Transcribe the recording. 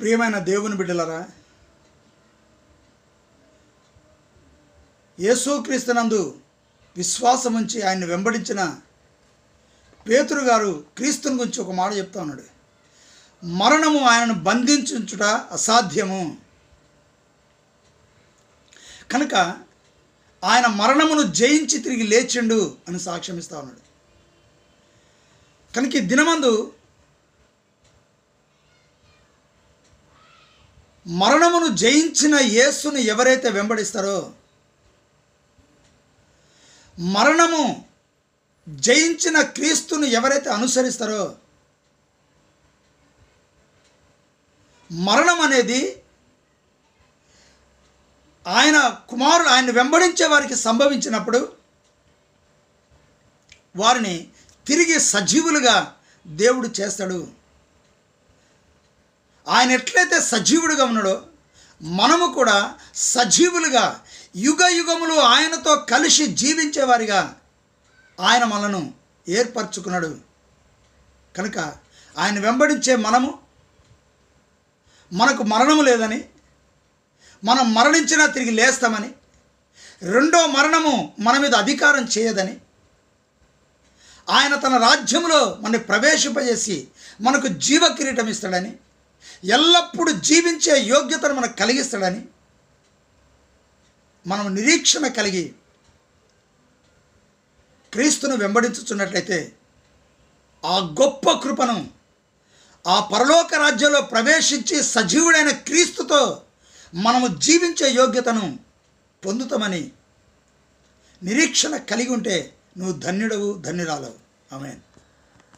ప్రియమైన దేవుని బిడ్డలారా, యేసుక్రీస్తునందు విశ్వాసం ఉంచి ఆయన్ని వెంబడించిన పేతురు గారు క్రీస్తుని గురించి ఒక మాట చెప్తా ఉన్నాడు. మరణము ఆయనను బంధించుట అసాధ్యము, కనుక ఆయన మరణమును జయించి తిరిగి లేచిండు అని సాక్ష్యమిస్తా ఉన్నాడు. కనుక ఈ దినమందు మరణమును జయించిన యేసును ఎవరైతే వెంబడిస్తారో, మరణము జయించిన క్రీస్తును ఎవరైతే అనుసరిస్తారో, మరణం అనేది ఆయన కుమారుడు ఆయన్ని వెంబడించే వారికి సంభవించినప్పుడు వారిని తిరిగి సజీవులుగా దేవుడు చేస్తాడు. ఆయన ఎట్లయితే సజీవుడిగా ఉన్నాడో మనము కూడా సజీవులుగా యుగ యుగములు ఆయనతో కలిసి జీవించేవారిగా ఆయన మనను ఏర్పరచుకున్నాడు. కనుక ఆయన వెంబడించే మనకు మరణము లేదని, మనం మరణించినా తిరిగి లేస్తామని, రెండో మరణము మన మీద అధికారం చేయదని, ఆయన తన రాజ్యంలో మనని ప్రవేశింపజేసి మనకు జీవ కిరీటం ఇస్తాడని, ఎల్లప్పుడూ జీవించే యోగ్యతను మనకు కలిగిస్తాడని మనం నిరీక్షణ కలిగి క్రీస్తును వెంబడించుచున్నట్లయితే ఆ గొప్ప కృపను, ఆ పరలోక రాజ్యంలో ప్రవేశించి సజీవుడైన క్రీస్తుతో మనము జీవించే యోగ్యతను పొందుతామని నిరీక్షణ కలిగి ఉంటే నువ్వు ధన్యుడవు, ధన్యురాలవు. ఆమేన్.